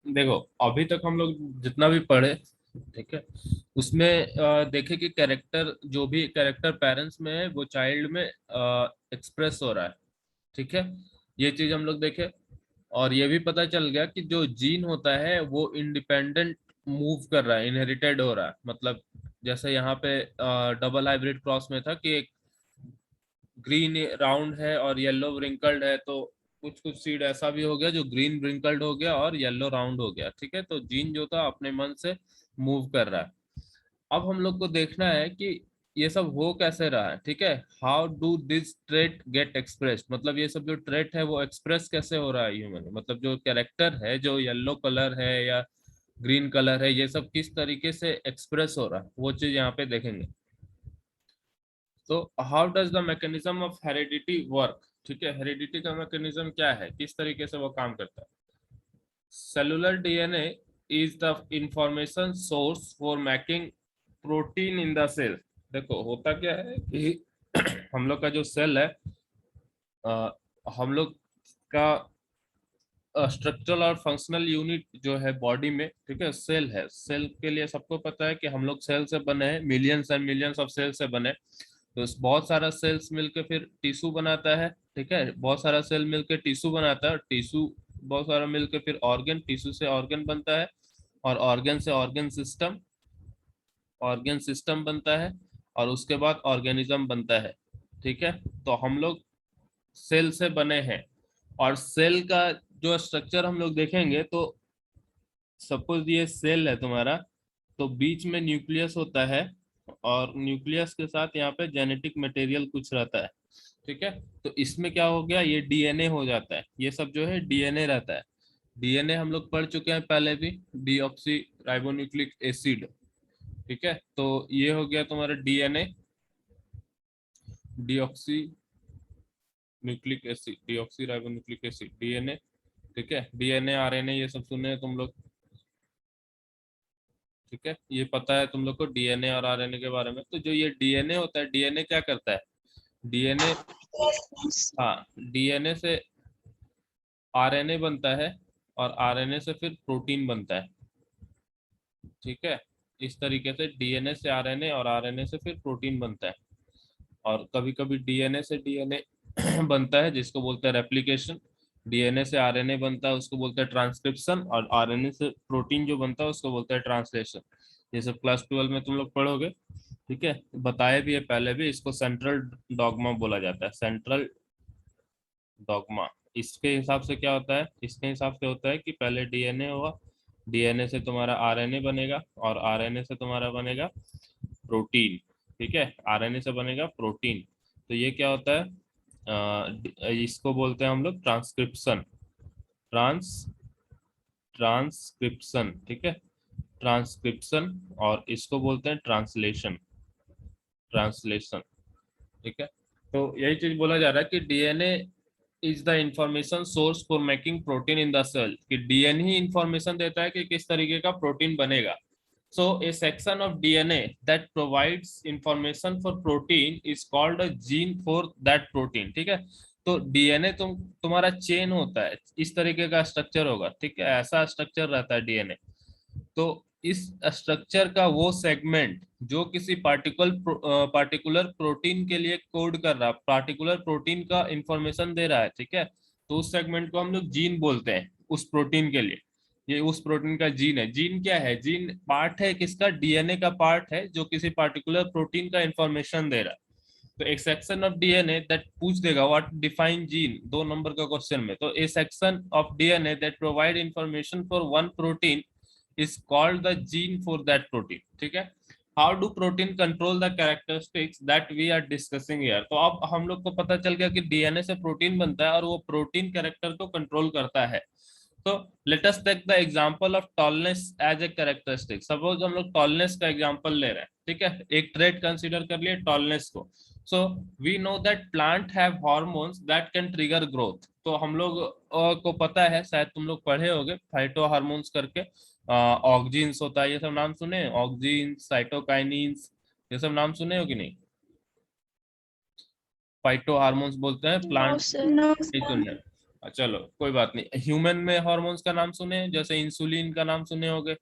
देखो, अभी तक हम लोग जितना भी पढ़े, ठीक है, उसमें देखे कि कैरेक्टर, जो भी कैरेक्टर पेरेंट्स में है वो चाइल्ड में एक्सप्रेस हो रहा है। ठीक है, ये चीज हम लोग देखे। और ये भी पता चल गया कि जो जीन होता है वो इंडिपेंडेंट मूव कर रहा है, इनहेरिटेड हो रहा है। मतलब जैसे यहाँ पे डबल हाइब्रिड क्रॉस में था कि एक ग्रीन राउंड है और येलो रिंकल्ड है, तो कुछ कुछ सीड ऐसा भी हो गया जो ग्रीन रिंकल्ड हो गया और येलो राउंड हो गया। ठीक है, तो जीन जो था अपने मन से मूव कर रहा है। अब हम लोग को देखना है कि ये सब हो कैसे रहा है। ठीक है, how do this trait get expressed, मतलब ये सब जो ट्रेट है वो एक्सप्रेस कैसे हो रहा है ह्यूमन में। मतलब जो कैरेक्टर है, जो येलो कलर है या ग्रीन कलर है, ये सब किस तरीके से एक्सप्रेस हो रहा है वो चीज यहाँ पे देखेंगे। तो how does the mechanism of heredity work. ठीक है, हेरिडिटी का मैकेनिज्म क्या है, किस तरीके से वो काम करता है। Cellular DNA is the information source for making protein in the cell. देखो होता क्या है कि हम लोग का जो सेल है, हम लोग का स्ट्रक्चरल और फंक्शनल यूनिट जो है बॉडी में, ठीक है, सेल है। सेल के लिए सबको पता है कि हम लोग सेल से बने हैं, millions and millions of cell से बने। तो बहुत सारा सेल्स मिलके फिर टिश्यू बनाता है। ठीक है, बहुत सारा सेल मिलके टिश्यू बनाता है, टिश्यू बहुत सारा मिलके फिर ऑर्गन, टिश्यू से ऑर्गन बनता है, और ऑर्गन से ऑर्गन सिस्टम बनता है, और उसके बाद ऑर्गेनिज्म बनता है। ठीक है, तो हम लोग सेल से बने हैं। और सेल का जो स्ट्रक्चर हम लोग देखेंगे, तो सपोज ये सेल है तुम्हारा, तो बीच में न्यूक्लियस होता है, और न्यूक्लियस के साथ यहाँ पे जेनेटिक मटेरियल कुछ रहता है। ठीक है, तो इसमें क्या हो गया, ये डीएनए हो जाता है। ये सब जो है डीएनए रहता है। डीएनए हम लोग पढ़ चुके हैं पहले भी, डीऑक्सी राइबोन्यूक्लिक एसिड। ठीक है, तो ये हो गया तुम्हारा DNA, deoxy nucleic acid, deoxy ribonucleic acid, DNA. ठीक है, डीएनए आरएनए ये सब सुने हैं तुम लोग। ठीक है, ये पता है तुम लोग को डीएनए और आरएनए के बारे में। तो जो ये डीएनए होता है, डीएनए क्या करता है, डीएनए, हाँ, डीएनए से आरएनए बनता है, और आरएनए से फिर प्रोटीन बनता है। ठीक है, इस तरीके से डीएनए से आरएनए और आरएनए से फिर प्रोटीन बनता है। और कभी कभी डीएनए से डीएनए बनता है, जिसको बोलते हैं रेप्लिकेशन। डीएनए से आरएनए बनता है, उसको बोलते हैं ट्रांसक्रिप्शन। और आरएनए से प्रोटीन जो बनता है उसको बोलते हैं ट्रांसलेशन। ये सब क्लास 12 में तुम लोग पढ़ोगे। ठीक है, बताया भी है पहले भी, इसको सेंट्रल डॉगमा बोला जाता है, सेंट्रल डॉगमा। इसके हिसाब से क्या होता है, इसके हिसाब से होता है कि पहले डीएनए होगा, डीएनए से तुम्हारा आरएनए बनेगा, और आरएनए से तुम्हारा बनेगा प्रोटीन। ठीक है, आरएनए से बनेगा प्रोटीन। तो ये क्या होता है, इसको बोलते हैं हम लोग ट्रांसक्रिप्शन, ट्रांस ट्रांसक्रिप्शन। ठीक है, ट्रांसक्रिप्शन। और इसको बोलते हैं ट्रांसलेशन, ट्रांसलेशन। ठीक है, तो यही चीज बोला जा रहा है कि DNA is the information source for making protein in the cell, कि डीएनए ही इंफॉर्मेशन देता है कि किस तरीके का प्रोटीन बनेगा। So a section of DNA that provides information for protein is called a gene for that protein. ठीक है, तो डीएनए तुम्हारा चेन होता है, इस तरीके का स्ट्रक्चर होगा। ठीक है, ऐसा स्ट्रक्चर रहता है डीएनए। तो इस स्ट्रक्चर का वो सेगमेंट जो किसी पार्टिकुलर प्रोटीन के लिए कोड कर रहा, पार्टिकुलर प्रोटीन का इंफॉर्मेशन दे रहा है। ठीक है, तो उस सेगमेंट को हम लोग जीन बोलते हैं, उस प्रोटीन के लिए। ये उस प्रोटीन का जीन है। जीन क्या है, जीन पार्ट है किसका, डीएनए का पार्ट है, जो किसी पार्टिकुलर प्रोटीन का इंफॉर्मेशन दे रहा है। तो एक सेक्शन ऑफ डीएनए दैट पूछ देगा व्हाट डिफाइन जीन, 2 नंबर का क्वेश्चन में। तो ए section of DNA that provide information for one protein is called the gene for that protein. ठीक है, how do protein control the characteristics that we are discussing here। तो अब हम लोग को पता चल गया कि डीएनए से प्रोटीन बनता है, और वो प्रोटीन कैरेक्टर को कंट्रोल करता है। तो let us take the example of tallness as a characteristic. Suppose हम लोग टॉलनेस का एग्जांपल ले रहे हैं। ठीक है, एक ट्रेट कंसीडर कर लिए टॉलनेस को। So we know that plant have hormones that can trigger growth. तो हम लोग को पता है, शायद तुम लोग पढ़े होगे फाइटो हार्मोन्स करके, ऑक्जीन्स होता है, ये सब नाम सुने, ऑक्जीन्स, साइटोकाइनिन्स, ये सब नाम सुने हो कि नहीं। फाइटो हार्मोन्स बोलते हैं नो प्लांट, सर। नहीं सुने। चलो कोई बात नहीं, ह्यूमन में हार्मोन्स का नाम सुने हैं? जैसे इंसुलिन का नाम सुने होंगे,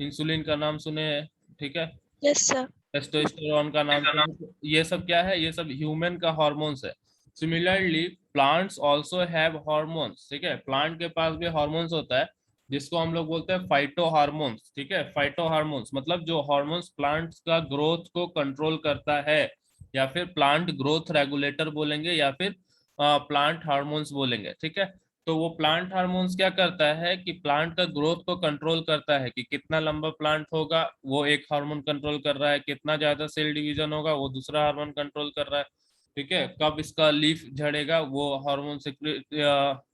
इंसुलिन का नाम सुने हैं, ठीक है। Yes sir. टेस्टोस्टेरोन का नाम सुने, तो ये सब क्या है? ये सब ह्यूमन का हार्मोन्स है। Similarly plants also have hormones, ठीक है, प्लांट के पास भी हार्मोन्स होता है, जिसको हम लोग बोलते हैं फाइटो हार्मोन्स, ठीक है। फाइटो हार्मोन्स मतलब जो हार्मोन्स प्लांट्स का ग्रोथ को कंट्रोल करता है, या फिर प्लांट ग्रोथ रेगुलेटर बोलेंगे, या फिर प्लांट हार्मोन्स बोलेंगे, ठीक है। तो वो प्लांट हार्मोन्स क्या करता है कि प्लांट का ग्रोथ को कंट्रोल करता है, कि कितना लंबा प्लांट होगा वो एक हार्मोन कंट्रोल कर रहा है, कितना ज्यादा सेल डिवीजन होगा वो दूसरा हार्मोन कंट्रोल कर रहा है, ठीक है। कब इसका लीफ झड़ेगा वो हार्मोन सिक्रेट,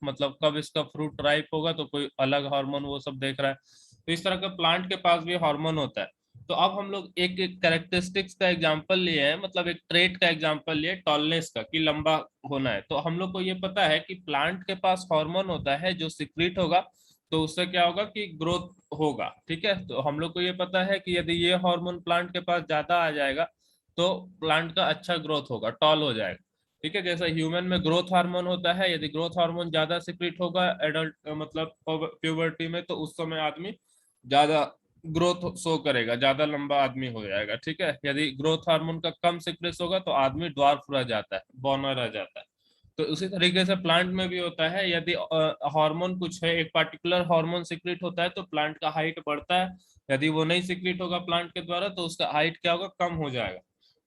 मतलब कब इसका फ्रूट राइप होगा तो कोई अलग हार्मोन वो सब देख रहा है। तो इस तरह का प्लांट के पास भी हार्मोन होता है। तो अब हम लोग एक एक कैरेक्टरिस्टिक्स का एग्जांपल लिए हैं, मतलब एक ट्रेट का एग्जांपल लिए टॉलनेस का, कि लंबा होना है। तो हम लोग को ये पता है कि प्लांट के पास हार्मोन होता है जो सिक्रीट होगा, तो उससे क्या होगा कि ग्रोथ होगा, ठीक है। तो हम लोग को ये पता है कि यदि ये हार्मोन प्लांट के पास ज्यादा आ जाएगा तो प्लांट का अच्छा ग्रोथ होगा, टॉल हो जाएगा, ठीक है। जैसे ह्यूमन में ग्रोथ हार्मोन होता है, यदि ग्रोथ हार्मोन ज्यादा सिक्रीट होगा एडल्ट मतलब प्यूबर्टी में, तो उस समय आदमी ज्यादा ग्रोथ शो करेगा, ज्यादा लंबा आदमी हो जाएगा, ठीक है। यदि ग्रोथ हार्मोन का कम सिक्रेस होगा तो आदमी ड्वार्फ रह जाता है, बौना रह जाता है। तो उसी तरीके से प्लांट में भी होता है, यदि हार्मोन कुछ है, एक पर्टिकुलर हार्मोन सिक्रेट होता है तो प्लांट का हाइट बढ़ता है, यदि वो नहीं सिक्रेट होगा प्लांट के द्वारा तो उसका हाइट क्या होगा, कम हो जाएगा,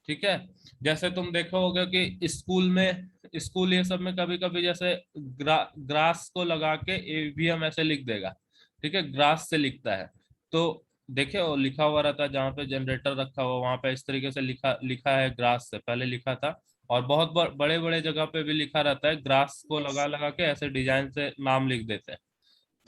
ठीक है। जैसे तुम देखो होगा कि स्कूल ये सब में कभी कभी जैसे ग्रास को लगा के एवीएम ऐसे लिख देगा, ठीक है, ग्रास से लिखता है। तो देखे वो लिखा हुआ रहता है जहाँ पे जनरेटर रखा हुआ वहां पे इस तरीके से लिखा लिखा है, ग्रास से पहले लिखा था। और बहुत बड़े बड़े जगह पे भी लिखा रहता है, ग्रास को यस। लगा लगा के ऐसे डिजाइन से नाम लिख देते हैं,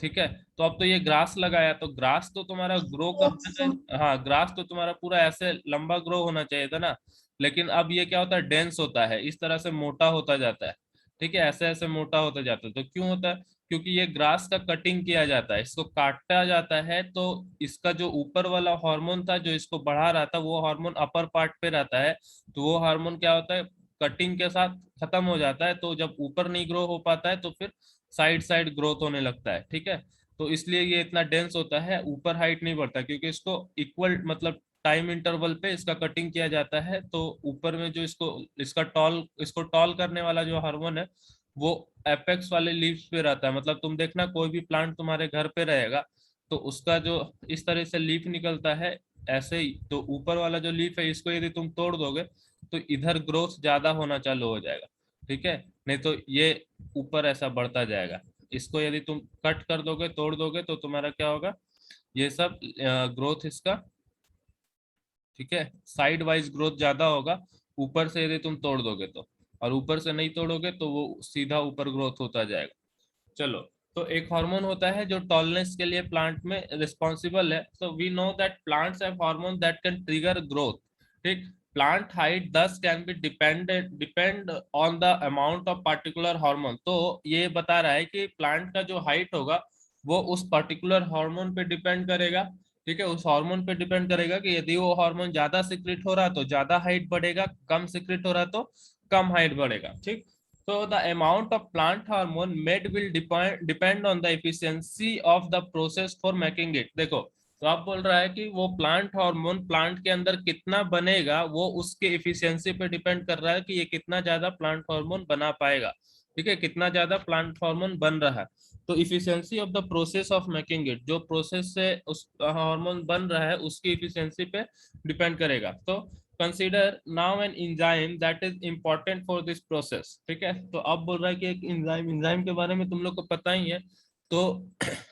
ठीक है। तो अब तो ये ग्रास लगाया तो ग्रास तो तुम्हारा ग्रो करना यस। चाहिए, हाँ ग्रास तो तुम्हारा पूरा ऐसे लंबा ग्रो होना चाहिए था ना। लेकिन अब ये क्या होता है, डेंस होता है, इस तरह से मोटा होता जाता है, ठीक है, ऐसे ऐसे मोटा होता जाता है। तो क्यों होता है? क्योंकि ये ग्रास का कटिंग किया जाता है, इसको काटा जाता है, तो इसका जो ऊपर वाला हार्मोन था जो इसको बढ़ा रहा था वो हार्मोन अपर पार्ट पे रहता है। तो वो हार्मोन क्या होता है, कटिंग के साथ खत्म हो जाता है, तो जब ऊपर नहीं ग्रो हो पाता है तो फिर साइड साइड ग्रोथ होने लगता है, ठीक है। तो इसलिए ये इतना डेंस होता है, ऊपर हाइट नहीं बढ़ता, क्योंकि इसको इक्वल मतलब टाइम इंटरवल पे इसका कटिंग किया जाता है। तो ऊपर में जो इसको टॉल करने वाला जो हार्मोन है वो एपेक्स वाले लीव्स पे रहता है। मतलब तुम देखना कोई भी प्लांट तुम्हारे घर पे रहेगा तो उसका जो इस तरह से लीफ निकलता है ऐसे ही, तो ऊपर वाला जो लीफ है इसको यदि तुम तोड़ दोगे तो इधर ग्रोथ ज्यादा होना चालू हो जाएगा, ठीक है। नहीं तो ये ऊपर ऐसा बढ़ता जाएगा। इसको यदि तुम कट कर दोगे, तोड़ दोगे, तो तुम्हारा क्या होगा, ये सब ग्रोथ इसका, ठीक है, साइड वाइज ग्रोथ ज्यादा होगा ऊपर से यदि तुम तोड़ दोगे तो। और ऊपर से नहीं तोड़ोगे तो वो सीधा ऊपर ग्रोथ होता जाएगा। चलो, तो एक हार्मोन होता है जो टॉलनेस के लिए प्लांट में रिस्पॉन्सिबल है। So we know that plants have hormone that can trigger growth, ठीक। Plant height this can be depend on the amount of particular hormone. तो ये बता रहा है कि प्लांट का जो हाइट होगा वो उस पर्टिकुलर हार्मोन पे डिपेंड करेगा, ठीक है। उस हार्मोन पे डिपेंड करेगा कि यदि वो हार्मोन ज्यादा सिक्रेट हो रहा तो ज्यादा हाइट बढ़ेगा, कम सिक्रेट हो रहा तो कम हाइट बढ़ेगा, ठीक। So the amount of plant hormone made will depend on the efficiency of the process for making it। देखो, तो आप बोल रहा है कि वो प्लांट हार्मोन प्लांट के अंदर कितना बनेगा वो उसके इफिशियंसी पे डिपेंड कर रहा है कि ये कितना ज्यादा प्लांट हार्मोन बना पाएगा, ठीक है, कितना ज्यादा प्लांट हार्मोन बन रहा है। तो efficiency of the process of making it, जो प्रोसेस से उस हार्मोन बन रहा है उसकी इफिशियंसी पे डिपेंड करेगा। तो consider now an enzyme that is important for this process, ठीक है। तो अब बोल रहा है कि एक इंजाइम के बारे में तुम लोग को पता ही है। तो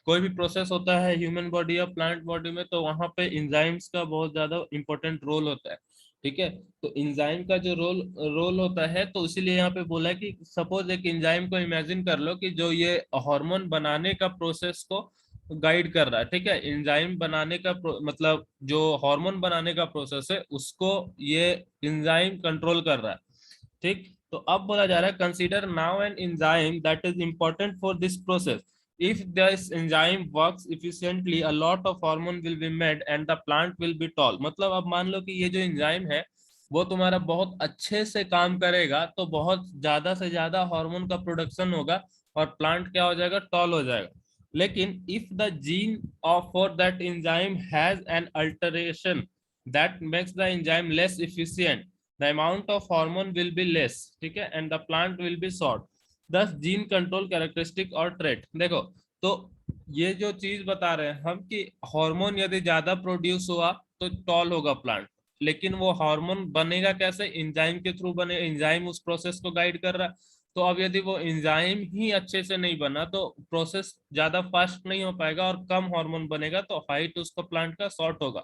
कोई भी प्रोसेस होता है ह्यूमन बॉडी या प्लांट बॉडी में तो वहां पे इंजाइम्स का बहुत ज्यादा इंपॉर्टेंट रोल होता है, ठीक है। तो इंजाइम का जो रोल रोल होता है, तो इसीलिए यहाँ पे बोला है कि सपोज एक इंजाइम को इमेजिन कर लो कि जो ये हार्मोन बनाने का प्रोसेस को गाइड कर रहा है, ठीक है। एंजाइम बनाने का मतलब जो हार्मोन बनाने का प्रोसेस है उसको ये एंजाइम कंट्रोल कर रहा है, ठीक। तो अब बोला जा रहा है consider now an enzyme that is important for this process. if this enzyme works efficiently a lot of hormone will be made and the plant will be tall। मतलब अब मान लो कि ये जो एंजाइम है वो तुम्हारा बहुत अच्छे से काम करेगा तो बहुत ज्यादा से ज्यादा हार्मोन का प्रोडक्शन होगा और प्लांट क्या हो जाएगा, टॉल हो जाएगा। लेकिन if the gene of for that enzyme has an alteration that makes the enzyme less efficient, the amount of hormone will be less, ठीक है, and the plant will be short, दस gene control characteristic और trait. देखो, तो ये जो चीज बता रहे हैं हम कि हार्मोन यदि ज्यादा प्रोड्यूस हुआ तो टॉल होगा प्लांट, लेकिन वो हार्मोन बनेगा कैसे, एंजाइम के थ्रू बने, एंजाइम उस प्रोसेस को गाइड कर रहा है। तो अब यदि वो एंजाइम ही अच्छे से नहीं बना तो प्रोसेस ज्यादा फास्ट नहीं हो पाएगा और कम हार्मोन बनेगा, तो हाइट उसका प्लांट का शॉर्ट होगा।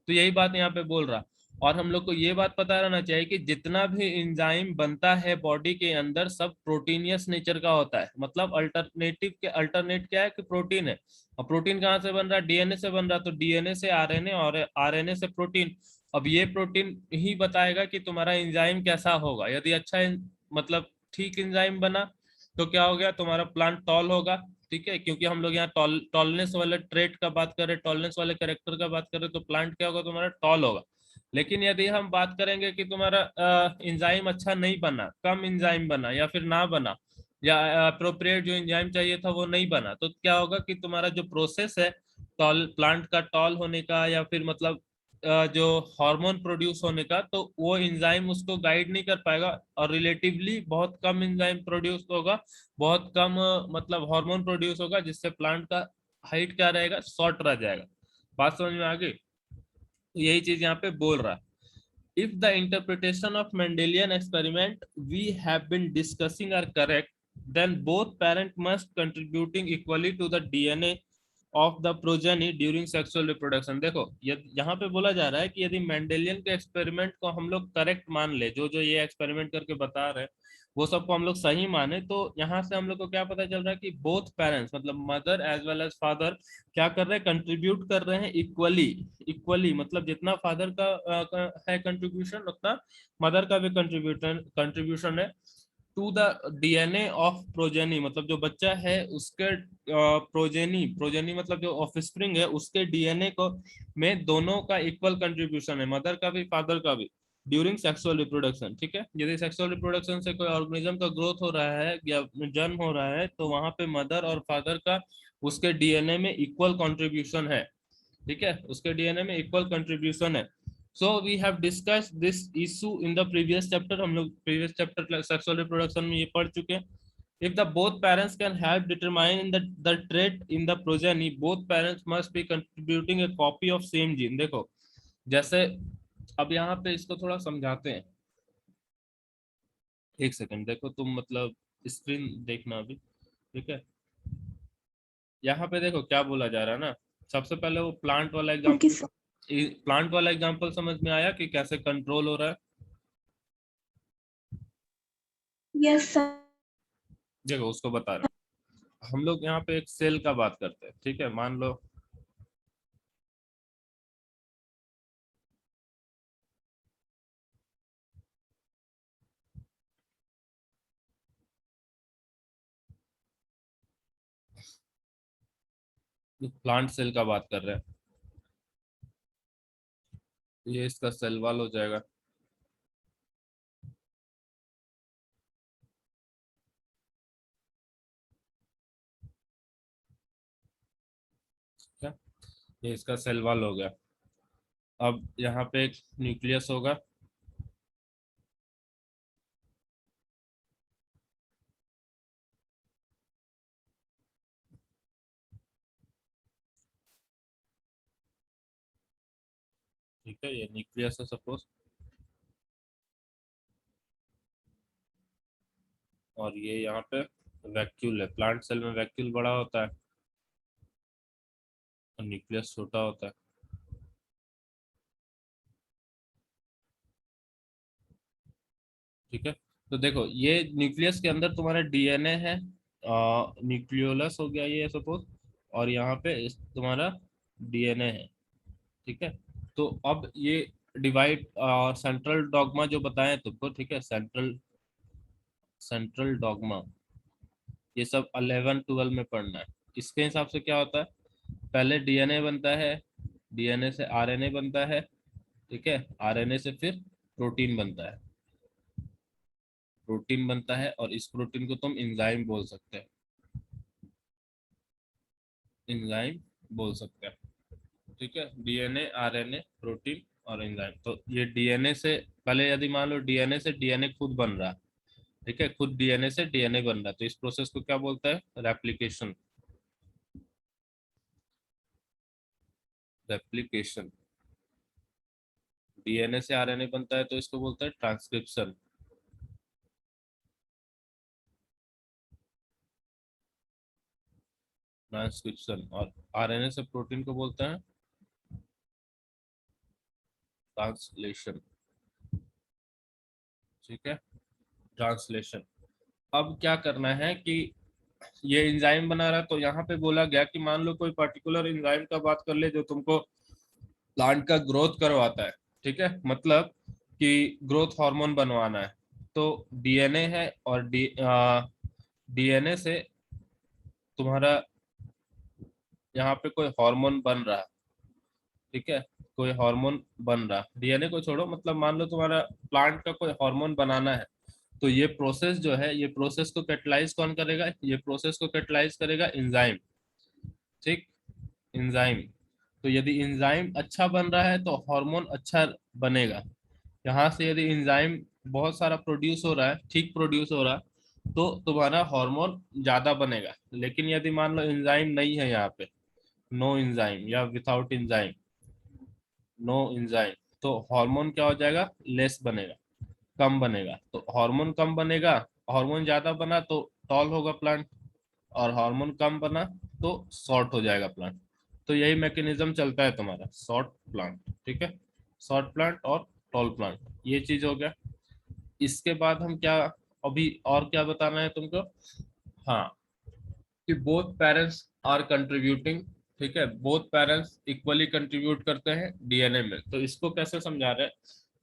तो यही बात यहाँ पे बोल रहा। और हम लोग को ये बात पता रहना चाहिए कि जितना भी एंजाइम बनता है बॉडी के अंदर सब प्रोटीनियस नेचर का होता है, मतलब अल्टरनेटिव के अल्टरनेट क्या है कि प्रोटीन है। और प्रोटीन कहाँ से बन रहा है, डीएनए से बन रहा है, तो डीएनए से आरएनए और आरएनए से प्रोटीन। अब ये प्रोटीन ही बताएगा कि तुम्हारा एंजाइम कैसा होगा। यदि अच्छा मतलब ठीक एंजाइम बना तो क्या हो गया, तुम्हारा प्लांट टॉल होगा, ठीक है, क्योंकि हम लोग यहाँ टॉलनेस वाले ट्रेट का बात कर रहे, टॉलनेस वाले कैरेक्टर का बात कर रहे, तो प्लांट क्या होगा, तुम्हारा टॉल होगा। लेकिन यदि हम बात करेंगे कि तुम्हारा एंजाइम अच्छा नहीं बना, कम एंजाइम बना या फिर ना बना, या अप्रोप्रिएट जो एंजाइम चाहिए था वो नहीं बना, तो क्या होगा कि तुम्हारा जो प्रोसेस है टॉल प्लांट का टॉल होने का या फिर मतलब जो हार्मोन प्रोड्यूस होने का, तो वो एंजाइम उसको गाइड नहीं कर पाएगा और रिलेटिवली बहुत कम एंजाइम प्रोड्यूस होगा, बहुत कम मतलब हार्मोन प्रोड्यूस होगा, जिससे प्लांट का हाइट क्या रहेगा, शॉर्ट रह जाएगा। बात समझ में आ गई। तो यही चीज यहाँ पे बोल रहा है। If the interpretation of Mendelian experiment we have been discussing are correct, then both parents must contributing equally to the DNA of the progeny during sexual reproduction। देखो यहाँ पे बोला जा रहा है कि यदि मेंडेलियन के एक्सपेरिमेंट को हम लोग करेक्ट मान ले, जो जो ये एक्सपेरिमेंट करके बता रहे हैं वो सबको हम लोग सही माने, तो यहाँ से हम लोग को क्या पता चल रहा है कि बोथ पेरेंट्स मतलब mother as well as father क्या कर रहे हैं, कंट्रीब्यूट कर रहे हैं इक्वली। इक्वली मतलब जितना फादर का है कंट्रीब्यूशन उतना मदर का भी कंट्रीब्यूशन कंट्रीब्यूशन है to the DNA of progeny, मतलब जो बच्चा है उसके प्रोजेनी, प्रोजेनी मतलब जो ऑफस्प्रिंग है उसके डीएनए को में दोनों का इक्वल कंट्रीब्यूशन है, मदर का भी फादर का भी, ड्यूरिंग सेक्सुअल रिप्रोडक्शन, ठीक है। यदि सेक्सुअल रिप्रोडक्शन से कोई ऑर्गेनिज्म का ग्रोथ हो रहा है या जन्म हो रहा है तो वहां पे मदर और फादर का उसके डीएनए में इक्वल कंट्रीब्यूशन है, ठीक है, उसके डीएनए में इक्वल कंट्रीब्यूशन है। So we have discuss this issue in the previous chapter, हम लोग प्रीवियस चैप्टर सेक्सुअल रिप्रोडक्शन में ये पढ़ चुके हैं। if the both parents can help determine the trait in the progeny, both parents must be contributing a copy of same gene। देखो जैसे अब यहाँ पे इसको थोड़ा समझाते हैं, एक सेकंड देखो तुम, मतलब स्क्रीन देखना अभी, ठीक है। यहाँ पे देखो क्या बोला जा रहा है ना, सबसे पहले वो प्लांट वाला ओके एग्जांपल, सर। प्लांट वाला एग्जांपल समझ में आया कि कैसे कंट्रोल हो रहा है। Yes sir. देखो उसको बता रहे हैं। हम लोग यहाँ पे एक सेल का बात करते हैं, ठीक है, मान लो प्लांट सेल का बात कर रहे हैं, ये इसका सेल वॉल हो जाएगा। ठीक है, ये इसका सेल वॉल हो गया। अब यहाँ पे एक न्यूक्लियस होगा, ठीक है, ये न्यूक्लियस है सपोज, और ये यहाँ पे वैक्यूल है। प्लांट सेल में वैक्यूल बड़ा होता है और न्यूक्लियस छोटा होता है, ठीक है। तो देखो ये न्यूक्लियस के अंदर तुम्हारा डीएनए है, न्यूक्लियोलस हो गया ये सपोज, और यहाँ पे तुम्हारा डीएनए है, ठीक है। तो अब ये डिवाइड सेंट्रल डॉगमा जो बताएं तुमको, ठीक है, सेंट्रल सेंट्रल डॉगमा, ये सब 11 12 में पढ़ना है। इसके हिसाब से क्या होता है, पहले डीएनए बनता है, डीएनए से आरएनए बनता है, ठीक है, आरएनए से फिर प्रोटीन बनता है, प्रोटीन बनता है और इस प्रोटीन को तुम एंजाइम बोल सकते हैं, एंजाइम बोल सकते हैं। ठीक है, डीएनए, आरएनए, प्रोटीन और एंजाइम। तो ये डीएनए से पहले, यदि मान लो डीएनए से डीएनए खुद बन रहा है, ठीक है, खुद डीएनए से डीएनए बन रहा है, तो इस प्रोसेस को क्या बोलता है? रेप्लिकेशन। रेप्लिकेशन। डीएनए से आरएनए बनता है तो इसको बोलता है ट्रांसक्रिप्शन। ट्रांसक्रिप्शन। और आरएनए से प्रोटीन को बोलते हैं ट्रांसलेशन। ठीक है, ट्रांसलेशन। अब क्या करना है कि ये एंजाइम बना रहा है, तो यहाँ पे बोला गया कि मान लो कोई पर्टिकुलर एंजाइम का बात कर ले जो तुमको प्लांट का ग्रोथ करवाता है। ठीक है, मतलब कि ग्रोथ हार्मोन बनवाना है, तो डीएनए है और डीएनए से तुम्हारा यहाँ पे कोई हार्मोन बन रहा है। ठीक है, कोई हार्मोन बन रहा, डीएनए को छोड़ो, मतलब मान लो तुम्हारा प्लांट का कोई हार्मोन बनाना है, तो ये प्रोसेस जो है, ये प्रोसेस को कैटलाइज कौन करेगा? ये प्रोसेस को कैटलाइज करेगा एंजाइम। ठीक, एंजाइम। तो यदि एंजाइम अच्छा बन रहा है तो हार्मोन अच्छा बनेगा। यहाँ से यदि एंजाइम बहुत सारा प्रोड्यूस हो रहा है, ठीक प्रोड्यूस हो रहा है, तो तुम्हारा हार्मोन ज्यादा बनेगा। लेकिन यदि मान लो एंजाइम नहीं है यहाँ पे, नो एंजाइम या विदाउट एंजाइम, नो एंजाइम, तो हार्मोन क्या हो जाएगा? लेस बनेगा, कम बनेगा। तो हार्मोन कम बनेगा, हार्मोन ज्यादा बना तो टॉल होगा प्लांट, और हार्मोन कम बना तो शॉर्ट हो जाएगा प्लांट। तो यही मैकेनिज्म चलता है तुम्हारा शॉर्ट प्लांट। ठीक है, शॉर्ट प्लांट और टॉल प्लांट, ये चीज हो गया। इसके बाद हम क्या, अभी और क्या बताना है तुमको? हाँ, कि बोथ पेरेंट्स आर कंट्रीब्यूटिंग। ठीक है, बोथ पेरेंट्स इक्वली कंट्रीब्यूट करते हैं डीएनए में। तो इसको कैसे समझा रहे हैं?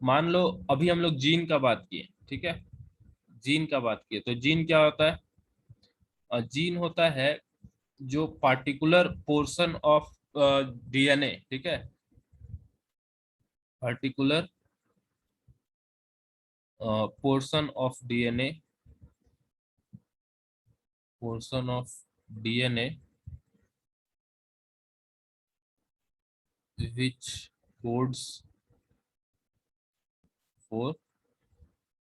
मान लो अभी हम लोग जीन का बात किए, ठीक है, जीन का बात किए, तो जीन क्या होता है? जीन होता है जो पार्टिकुलर पोर्शन ऑफ डीएनए, ठीक है, particular portion of DNA, portion of DNA which codes for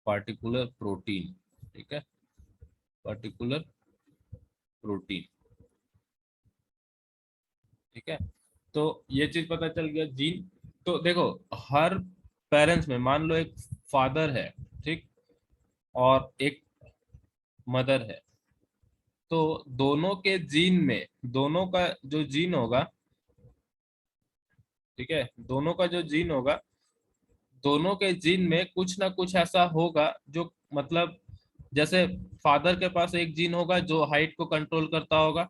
particular protein. ठीक है, पर्टिकुलर प्रोटीन। ठीक है, तो ये चीज पता चल गया जीन। तो देखो, हर पेरेंट्स में मान लो एक फादर है, ठीक, और एक मदर है, तो दोनों के जीन में, दोनों का जो जीन होगा, ठीक है, दोनों का जो जीन होगा, दोनों के जीन में कुछ ना कुछ ऐसा होगा जो, मतलब जैसे फादर के पास एक जीन होगा जो हाइट को कंट्रोल करता होगा,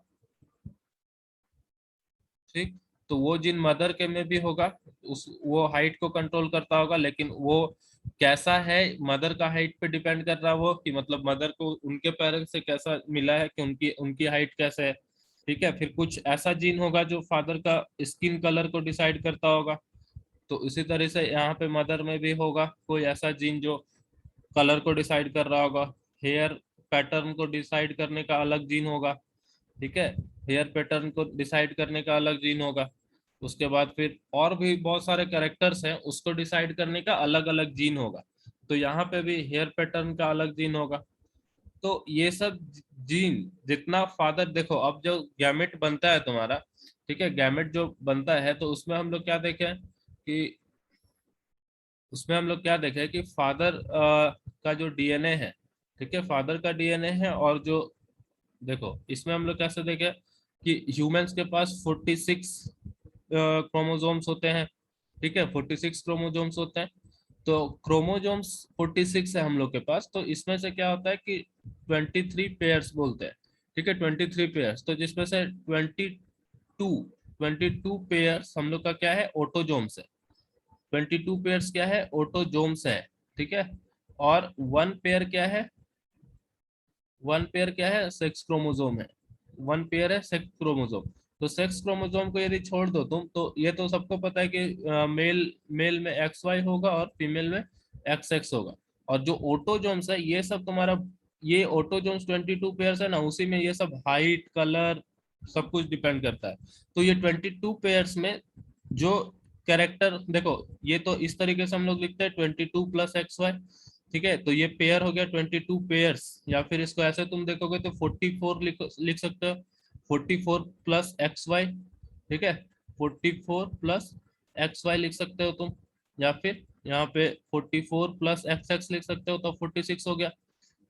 ठीक, तो वो जीन मदर के में भी होगा, उस वो हाइट को कंट्रोल करता होगा, लेकिन वो कैसा है, मदर का हाइट पे डिपेंड कर रहा है वो, कि मतलब मदर को उनके पेरेंट्स से कैसा मिला है, कि उनकी उनकी हाइट कैसे है। ठीक है, फिर कुछ ऐसा जीन होगा जो फादर का स्किन कलर को डिसाइड करता होगा, तो इसी तरह से यहाँ पे मदर में भी होगा कोई ऐसा जीन जो कलर को डिसाइड कर रहा होगा। हेयर पैटर्न को डिसाइड करने का अलग जीन होगा। ठीक है, हेयर पैटर्न को डिसाइड करने का अलग जीन होगा। उसके बाद फिर और भी बहुत सारे कैरेक्टर्स हैं, उसको डिसाइड करने का अलग अलग जीन होगा। तो यहाँ पे भी हेयर पैटर्न का अलग जीन होगा। तो ये सब जीन जितना फादर, देखो अब जो गैमेट बनता है तुम्हारा, ठीक है, गैमेट जो बनता है, तो उसमें हम लोग क्या देखें कि, उसमें हम लोग क्या देखें कि फादर का जो डीएनए है, ठीक है, फादर का डीएनए है, और जो, देखो इसमें हम लोग कैसे देखें कि ह्यूमंस के पास 46 क्रोमोसोम्स होते हैं। ठीक है, 46 क्रोमोसोम्स होते हैं। तो क्रोमोसोम्स 46 है हम लोग के पास, तो इसमें से क्या होता है कि 23 पेयर्स बोलते हैं। ठीक है, 23 पेयर्स, तो जिसमें से 22 हम लोग का क्या है? ऑटोजोम्स है। 22 पेयर्स क्या है? ऑटोजोम्स है। ठीक है, और वन पेयर क्या है? वन पेयर क्या है? सेक्स क्रोमोसोम है। वन पेयर है सेक्स क्रोमोसोम। तो सेक्स क्रोमोसोम को यदि छोड़ दो तुम, तो ये तो सबको पता है कि मेल मेल में XY होगा और फीमेल में XX होगा। और जो ऑटोजोम्स है, ये सब तुम्हारा, ये ऑटोजोम्स 22 पेयर्स है ना, उसी में ये सब हाइट, कलर, सब कुछ डिपेंड करता है। तो ये 22 पेयर्स में जो कैरेक्टर, देखो ये तो इस तरीके से हम लोग लिखते हैं 22 प्लस एक्स वाई, ठीक है, तो ये पेयर हो गया 22 पेयर्स, या फिर इसको ऐसे तुम देखोगे तो 44 लिख सकते हो, 44 प्लस एक्स वाई, ठीक है, 44 प्लस एक्स वाई लिख सकते हो तुम, या फिर यहाँ पे 44 प्लस एक्स एक्स लिख सकते हो, तो 46 हो गया,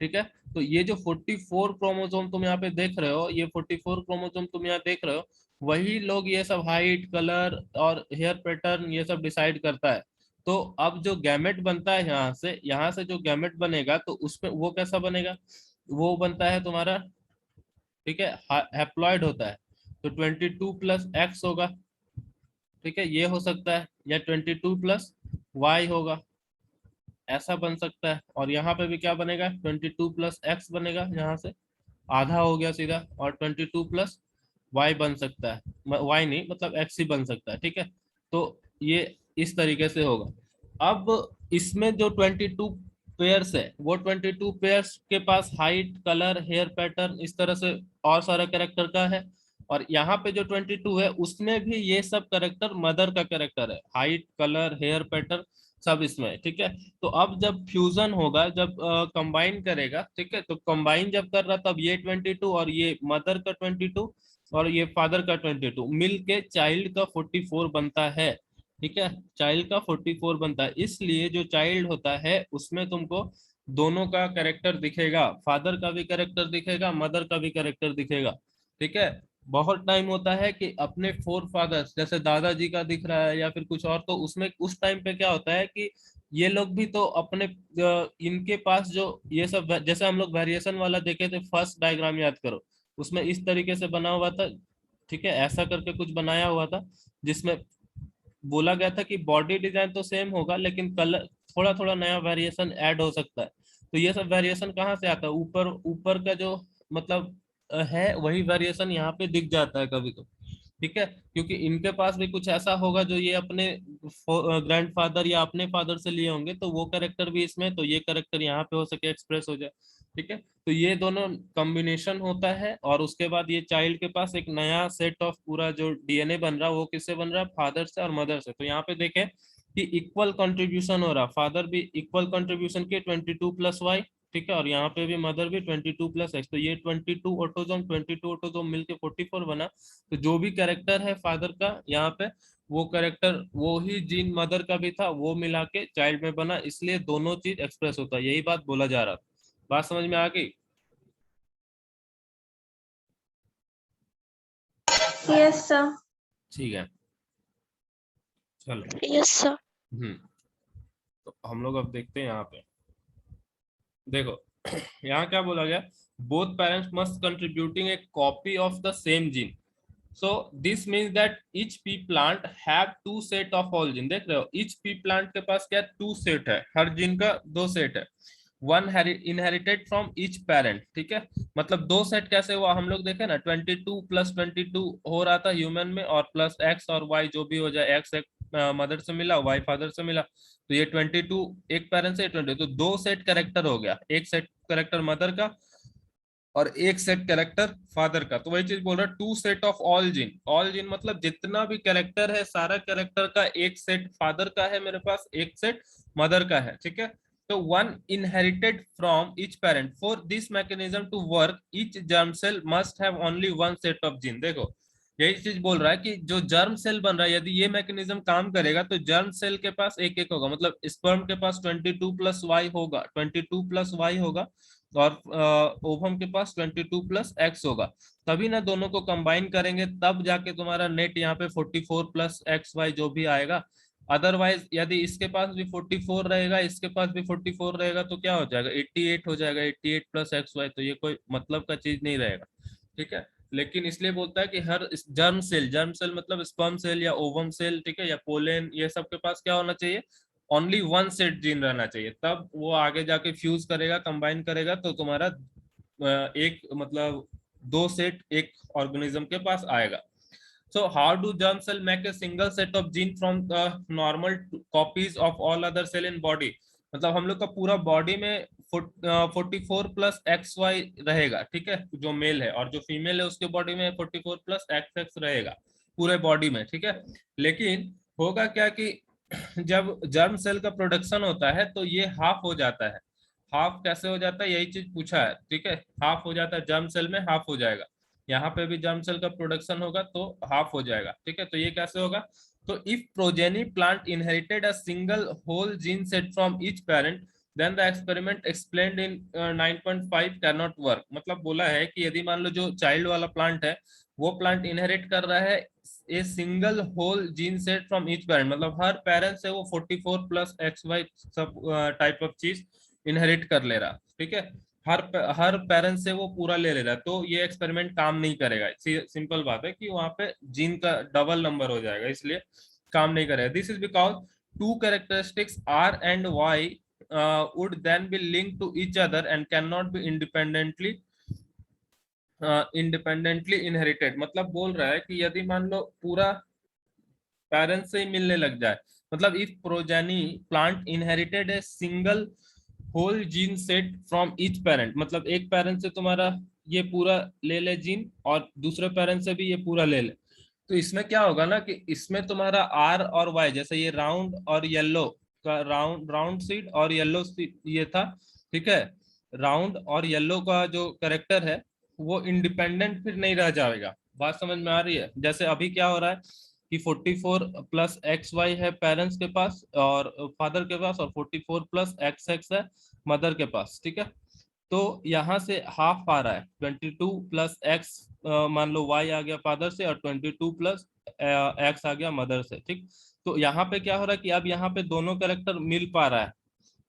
ठीक है। तो ये जो 44 क्रोमोसोम तुम यहाँ पे देख रहे हो, ये 44 क्रोमोसोम तुम यहाँ देख रहे हो, वही लोग ये सब हाइट, कलर और हेयर पैटर्न ये सब डिसाइड करता है। तो अब जो गैमेट बनता है यहाँ से जो गैमेट बनेगा, तो उसमें वो कैसा बनेगा, वो बनता है तुम्हारा, ठीक है, हैप्लॉइड होता है, तो 22 प्लस एक्स होगा, ठीक है, ये हो सकता है, या 22 प्लस वाई होगा, ऐसा बन सकता है। और यहाँ पे भी क्या बनेगा, 22 प्लस एक्स बनेगा, यहाँ से आधा हो गया सीधा, और 22 प्लस वाई बन सकता है, वाई नहीं मतलब एक्स ही बन सकता है, ठीक है। तो ये इस तरीके से होगा। अब इसमें जो 22 पेयर्स है, वो 22 पेयर्स के पास हाइट, कलर, हेयर पैटर्न इस तरह से और सारा कैरेक्टर का है, और यहाँ पे जो 22 है उसमें भी ये सब कैरेक्टर मदर का कैरेक्टर है, हाइट, कलर, हेयर पैटर्न सब इसमें है, ठीक है। तो अब जब फ्यूजन होगा, जब कंबाइन करेगा, ठीक है, तो कंबाइन जब कर रहा तब ये 22 और ये मदर का 22 और ये फादर का 22 मिल के चाइल्ड का 44 बनता है, ठीक है, चाइल्ड का 44 बनता है। इसलिए जो चाइल्ड होता है उसमें तुमको दोनों का कैरेक्टर दिखेगा, फादर का भी कैरेक्टर दिखेगा, मदर का भी कैरेक्टर दिखेगा, ठीक है। बहुत टाइम होता है कि अपने फोर फादर्स जैसे दादाजी का दिख रहा है या फिर कुछ और, तो उसमें उस टाइम पे क्या होता है कि ये लोग भी तो अपने इनके पास जो ये सब, जैसे हम लोग वेरिएशन वाला देखे थे, फर्स्ट डायग्राम याद करो, उसमें इस तरीके से बना हुआ था, ठीक है, ऐसा करके कुछ बनाया हुआ था, जिसमें बोला गया था कि बॉडी डिजाइन तो सेम होगा लेकिन कलर थोड़ा थोड़ा नया वेरिएशन ऐड हो सकता है। तो ये सब वेरिएशन कहाँ से आता है, ऊपर ऊपर का जो मतलब है वही वेरिएशन यहाँ पे दिख जाता है कभी तो, ठीक है, क्योंकि इनके पास भी कुछ ऐसा होगा जो ये अपने ग्रैंडफादर या अपने फादर से लिए होंगे, तो वो कैरेक्टर भी इसमें, तो ये कैरेक्टर यहाँ पे हो सके एक्सप्रेस हो जाए, ठीक है। तो ये दोनों कॉम्बिनेशन होता है, और उसके बाद ये चाइल्ड के पास एक नया सेट ऑफ पूरा जो डीएनए बन रहा है वो किससे बन रहा है, फादर से और मदर से। तो यहाँ पे देखें कि इक्वल कंट्रीब्यूशन हो रहा, फादर भी इक्वल कंट्रीब्यूशन के 22 प्लस वाई, ठीक है, और यहाँ पे भी मदर भी 22 प्लस एक्स, तो ये 22 ऑटोजोम मिलके 44 बना। तो जो भी कैरेक्टर है फादर का यहाँ पे, वो कैरेक्टर वो ही जीन मदर का भी था, वो मिला के चाइल्ड में बना, इसलिए दोनों चीज एक्सप्रेस होता है, यही बात बोला जा रहा था। बात समझ में आ गई? Yes, sir. ठीक है, चलो। Yes, sir. हम्म। तो हम लोग अब देखते हैं यहाँ पे, देखो यहाँ क्या बोला गया, both parents must contributing A copy of the same gene, so this means that each pea plant have two set of all gene, देख रहे हो, each pea plant के पास क्या टू सेट है, हर जीन का दो सेट है, one inherited from each parent, ठीक है। मतलब दो सेट कैसे हुआ, हम लोग देखे ना 22 प्लस 22 हो रहा था ह्यूमन में, और प्लस एक्स और वाई जो भी हो जाए, एक्स एक मदर से मिला, वाई फादर से मिला, तो ये 22 एक पेरेंट से 22, तो दो सेट कैरेक्टर हो गया, एक सेट कैरेक्टर मदर का और एक सेट कैरेक्टर फादर का। तो वही चीज बोल रहा है, two set of all gene मतलब जितना भी कैरेक्टर है सारा कैरेक्टर का एक सेट फादर का है मेरे पास, एक सेट मदर का है, ठीक है। तो one inherited from each parent, for this mechanism to work each germ cell must have only one set of gene. देखो यही चीज बोल रहा है कि जो जर्म सेल बन रहा है, यदि ये मैकेनिज्म काम करेगा तो जर्म सेल के पास एक एक होगा, मतलब स्पर्म के पास 22 प्लस वाई होगा, 22 प्लस वाई होगा, और ओवम के पास 22 प्लस एक्स होगा। तभी ना दोनों को कंबाइन करेंगे, तब जाके तुम्हारा नेट यहाँ पे 44 प्लस एक्स वाई जो भी आएगा। अदरवाइज यदि इसके पास भी 44 रहेगा, इसके पास भी 44 रहेगा, तो क्या हो जाएगा, 88 हो जाएगा, 88 प्लस एक्स वाई, तो ये कोई मतलब का चीज नहीं रहेगा, ठीक है। लेकिन इसलिए बोलता है कि हर जर्म सेल मतलब स्पर्म सेल या ओवम सेल, ठीक है, या पोलेन, ये सब के पास क्या होना चाहिए, ओनली वन सेट जीन रहना चाहिए, तब वो आगे जाके फ्यूज करेगा, कंबाइन करेगा, तो तुम्हारा एक मतलब दो सेट एक ऑर्गेनिज्म के पास आएगा। So how do germ cell make a single set of gene from the normal copies of all other cell in body? मतलब हम लोग का पूरा बॉडी में 44 प्लस एक्स वाई रहेगा, ठीक है, जो मेल है, और जो फीमेल है उसके बॉडी में 44 प्लस एक्स एक्स रहेगा पूरे बॉडी में, ठीक है। लेकिन होगा क्या कि जब जर्म सेल का प्रोडक्शन होता है तो ये हाफ हो जाता है। हाफ कैसे हो जाता है, यही चीज पूछा है, ठीक है। हाफ हो जाता है जर्म सेल में, हाफ हो जाएगा। यहाँ पे भी जर्म सेल का प्रोडक्शन होगा तो हाफ हो जाएगा, ठीक है। तो ये कैसे होगा, तो if progeny plant inherited a single whole gene set from each parent then the experiment explained in 9.5 can not work. मतलब बोला है कि यदि मान लो जो चाइल्ड वाला प्लांट है वो प्लांट इनहेरिट कर रहा है a single whole gene set from each parent, मतलब हर पेरेंट से वो 44 प्लस एक्स वाई सब टाइप ऑफ चीज इनहेरिट कर ले रहा, ठीक है। हर पेरेंट से वो पूरा ले ले रहा, तो ये एक्सपेरिमेंट काम नहीं करेगा। सिंपल बात है कि वहां पे जीन का डबल नंबर हो जाएगा, इसलिए काम नहीं करेगा। This is because two characteristics R and Y would then be linked to each other and cannot be independently inherited। मतलब बोल रहा है कि यदि मान लो पूरा पेरेंट्स से ही मिलने लग जाए, मतलब if progeny plant inherited a single whole gene set from each parent, मतलब एक पेरेंट से तुम्हारा ये पूरा ले ले जीन और दूसरे पेरेंट से भी ये पूरा ले ले, तो इसमें क्या होगा ना कि इसमें तुम्हारा आर और वाई, जैसे ये राउंड और येलो का, राउंड राउंड सीड और येलो सीड ये था, ठीक है। राउंड और येलो का जो करेक्टर है वो इंडिपेंडेंट फिर नहीं रह जाएगा। बात समझ में आ रही है? जैसे अभी क्या हो रहा है कि 44 प्लस एक्स वाई है पेरेंट्स के पास और फादर के पास, और 44 प्लस एक्स एक्स है मदर के पास, ठीक है। तो यहाँ से हाफ आ रहा है, 22 प्लस एक्स मान लो वाई आ गया फादर से, और 22 प्लस एक्स आ गया मदर से, ठीक। तो यहाँ पे क्या हो रहा है कि अब यहाँ पे दोनों कैरेक्टर मिल पा रहा है,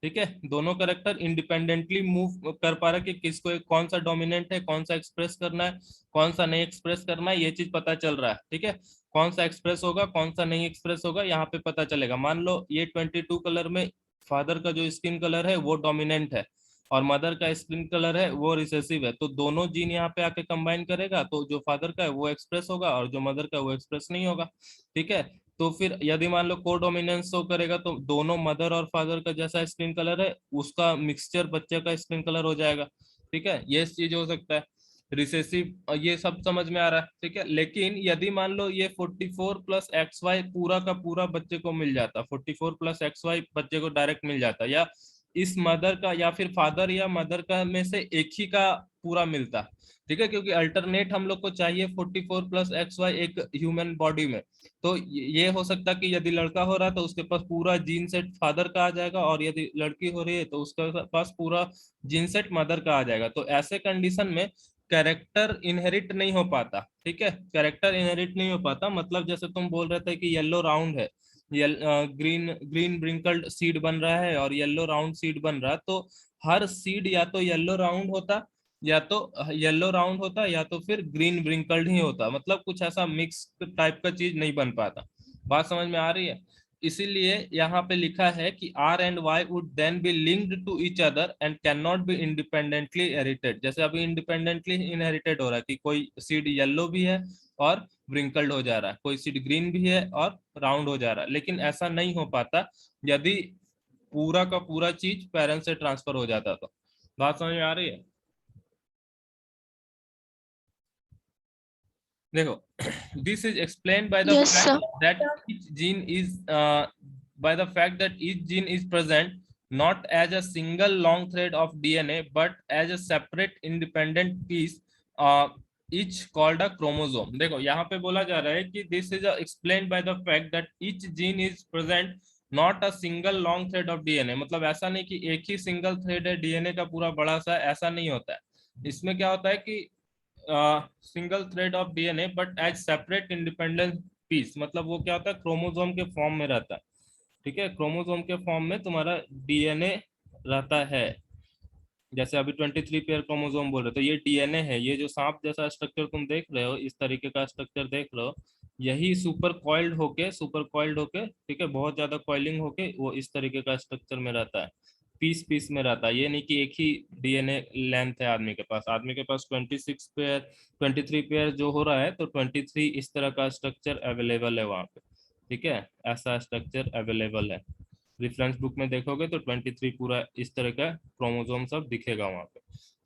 ठीक है। दोनों करेक्टर इंडिपेंडेंटली मूव कर पा रहा है कि किसको कौन सा डोमिनेंट है, कौन सा एक्सप्रेस करना है, कौन सा नहीं एक्सप्रेस करना है, ये चीज पता चल रहा है, ठीक है। कौन सा एक्सप्रेस होगा, कौन सा नहीं एक्सप्रेस होगा, यहाँ पे पता चलेगा। मान लो ये 22 कलर में फादर का जो स्किन कलर है वो डोमिनेंट है और मदर का स्किन कलर है वो रिसेसिव है, तो दोनों जीन यहाँ पे आके कंबाइन करेगा, तो जो फादर का है वो एक्सप्रेस होगा और जो मदर का है वो एक्सप्रेस नहीं होगा, ठीक है। तो फिर यदि मान लो कोडोमिनेंस शो करेगा तो दोनों मदर और फादर का जैसा स्किन कलर है उसका मिक्सचर बच्चे का स्किन कलर हो जाएगा, ठीक है। ये चीज हो सकता है रिसेसिव, ये सब समझ में आ रहा है, ठीक है। लेकिन यदि मान लो ये 44 प्लस एक्स वाई पूरा का पूरा बच्चे को मिल जाता, 44 प्लस एक्स वाई बच्चे को डायरेक्ट मिल जाता, या इस मदर का या फिर फादर या मदर का में से एक ही का पूरा मिलता, ठीक है, क्योंकि अल्टरनेट हम लोग को चाहिए 44 प्लस एक्स वाई एक ह्यूमन बॉडी में। तो ये हो सकता है कि यदि लड़का हो रहा है तो उसके पास पूरा जीन सेट फादर का आ जाएगा, और यदि लड़की हो रही है तो उसके पास पूरा जीन सेट मदर का आ जाएगा। तो ऐसे कंडीशन में कैरेक्टर इनहेरिट नहीं हो पाता, ठीक है। कैरेक्टर इनहेरिट नहीं हो पाता, मतलब जैसे तुम बोल रहे थे कि येलो राउंड है, ग्रीन ग्रीन ब्रिंकल्ड सीड बन रहा है और येलो राउंड सीड बन रहा है, तो हर सीड या तो येलो राउंड होता, या तो येलो राउंड होता, या तो फिर ग्रीन ब्रिंकल्ड ही होता, मतलब कुछ ऐसा मिक्स टाइप का चीज नहीं बन पाता। बात समझ में आ रही है? इसीलिए यहाँ पे लिखा है कि R and Y would then be linked to each other and can not be independently inherited. जैसे अभी इंडिपेंडेंटली इनहेरिटेड हो रहा है कि कोई सीड येलो भी है और ब्रिंकल्ड हो जा रहा है, कोई सीड ग्रीन भी है और राउंड हो जा रहा है, लेकिन ऐसा नहीं हो पाता यदि पूरा का पूरा चीज पेरेंट्स से ट्रांसफर हो जाता तो। बात समझ में आ रही है? देखो, this is explained by the Yes, fact sir. that each gene is by the fact that each gene is present not as a single long thread of DNA but as a separate independent piece, uh, each called a chromosome। देखो यहाँ पे बोला जा रहा है कि this is explained by the fact that each gene is present not a single long thread of DNA। मतलब ऐसा नहीं कि एक ही सिंगल थ्रेड है डीएनए का पूरा बड़ा सा, ऐसा नहीं होता है। इसमें क्या होता है कि single thread of DNA but as separate independent piece, मतलब वो क्या होता है क्रोमोसोम के फॉर्म में रहता है, ठीक है। क्रोमोसोम के फॉर्म में तुम्हारा डीएनए रहता है। जैसे अभी 23 पेयर क्रोमोसोम बोल रहे तो ये डीएनए है। ये जो सांप जैसा स्ट्रक्चर तुम देख रहे हो, इस तरीके का स्ट्रक्चर देख रहे हो, यही सुपर कॉइल्ड होके, ठीक है, बहुत ज्यादा कॉइलिंग होके वो इस तरीके का स्ट्रक्चर में रहता है, पीस पीस में रहता है। ये नहीं कि एक ही डीएनए लेंथ है आदमी के पास। आदमी के पास 26 पेयर 23 पेयर जो हो रहा है, तो 23 इस तरह का स्ट्रक्चर अवेलेबल है वहां पे, ठीक है, ऐसा स्ट्रक्चर अवेलेबल है। रेफरेंस बुक में देखोगे तो 23 पूरा इस तरह का क्रोमोसोम सब दिखेगा वहां पे,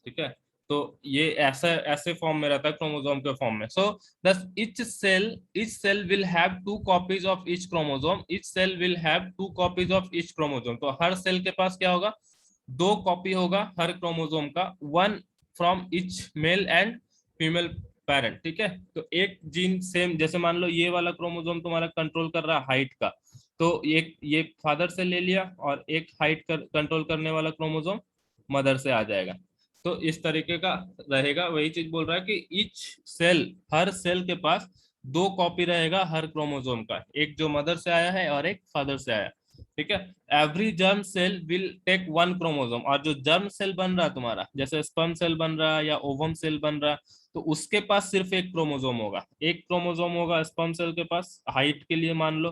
ठीक है। तो ये ऐसा ऐसे फॉर्म में रहता है क्रोमोसोम के फॉर्म में। सो दस each cell will have two copies of each chromosome, each cell will have two copies of each chromosome। तो हर सेल के पास क्या होगा, दो कॉपी होगा हर क्रोमोसोम का, one from each male and female parent, ठीक है। तो एक जीन सेम, जैसे मान लो ये वाला क्रोमोसोम तुम्हारा कंट्रोल कर रहा है हाइट का, तो ये फादर से ले लिया, और एक हाइट कंट्रोल करने वाला क्रोमोसोम मदर से आ जाएगा। तो इस तरीके का रहेगा। वही चीज बोल रहा है कि ईच सेल, हर सेल के पास दो कॉपी रहेगा हर क्रोमोसोम का, एक जो मदर से आया है और एक फादर से आया, ठीक है। Every germ cell will take one chromosome, और जो जर्म सेल बन रहा है तुम्हारा, जैसे स्पर्म सेल बन रहा है या ओवम सेल बन रहा है, तो उसके पास सिर्फ एक क्रोमोसोम होगा, एक क्रोमोसोम होगा स्पर्म सेल के पास हाइट के लिए मान लो,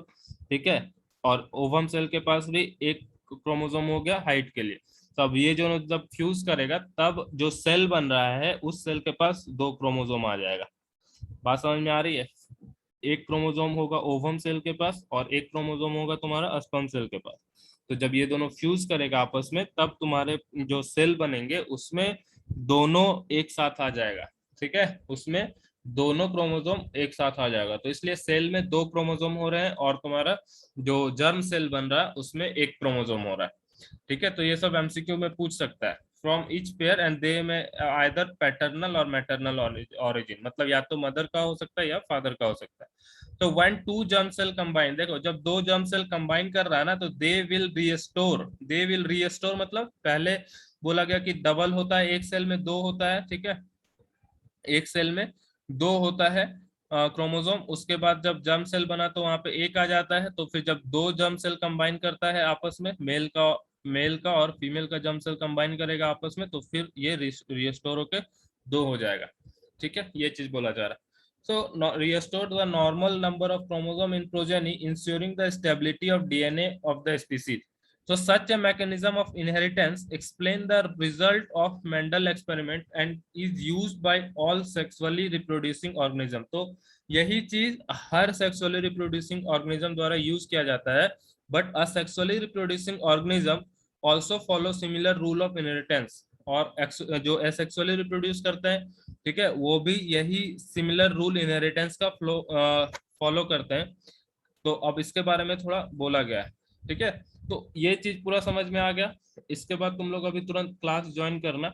ठीक है। और ओवम सेल के पास भी एक क्रोमोसोम हो गया हाइट के लिए। तो अब ये जो जब फ्यूज करेगा तब जो सेल बन रहा है उस सेल के पास दो क्रोमोसोम आ जाएगा। बात समझ में आ रही है? एक क्रोमोसोम होगा ओवम सेल के पास और एक क्रोमोसोम होगा तुम्हारा स्पर्म सेल के पास। तो जब ये दोनों फ्यूज करेगा आपस में तब तुम्हारे जो सेल बनेंगे उसमें दोनों एक साथ आ जाएगा, ठीक है। उसमें दोनों क्रोमोसोम एक साथ आ जाएगा, तो इसलिए सेल में दो क्रोमोसोम हो रहे हैं और तुम्हारा जो जर्म सेल बन रहा है उसमें एक क्रोमोसोम हो रहा है, ठीक है। तो ये सब एमसीक्यू में पूछ सकता है। From each pair and they में आइदर पैटर्नल और मैटरनल ऑरिजिन, मतलब या तो मदर का हो सकता है या फादर का हो सकता है। तो when two germ cell combine, देखो जब दो जर्म सेल कंबाइन कर रहा है ना, तो दे विल रीस्टोर मतलब पहले बोला गया कि डबल होता है, एक सेल में दो होता है, ठीक है। एक सेल में दो होता है क्रोमोसोम, उसके बाद जब जर्म सेल बना तो वहां पे एक आ जाता है। तो फिर जब दो जर्म सेल कंबाइन करता है आपस में, मेल का और फीमेल का जर्म सेल कंबाइन करेगा आपस में, तो फिर ये रिस्टोर होके दो हो जाएगा, ठीक है। ये चीज बोला जा रहा है। So restore the normal number of chromosome in progeny, ensuring the stability of DNA of the species. So such a mechanism of inheritance explain the result of Mendel experiment and is used by all sexually reproducing organism। तो यही चीज हर sexually reproducing organism द्वारा use किया जाता है, but a sexually reproducing organism also follow similar rule of inheritance। और जो asexually reproduce करते हैं, ठीक है, वो भी यही सिमिलर रूल इनहेरिटेंस का फॉलो करते हैं। तो अब इसके बारे में थोड़ा बोला गया है, ठीक है। तो ये चीज पूरा समझ में आ गया। इसके बाद तुम लोग अभी तुरंत क्लास ज्वाइन करना,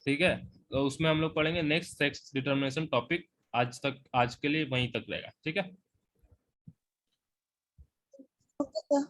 ठीक है। तो उसमें हम लोग पढ़ेंगे नेक्स्ट सेक्स डिटर्मिनेशन टॉपिक। आज के लिए वहीं तक रहेगा, ठीक है। Okay, sir.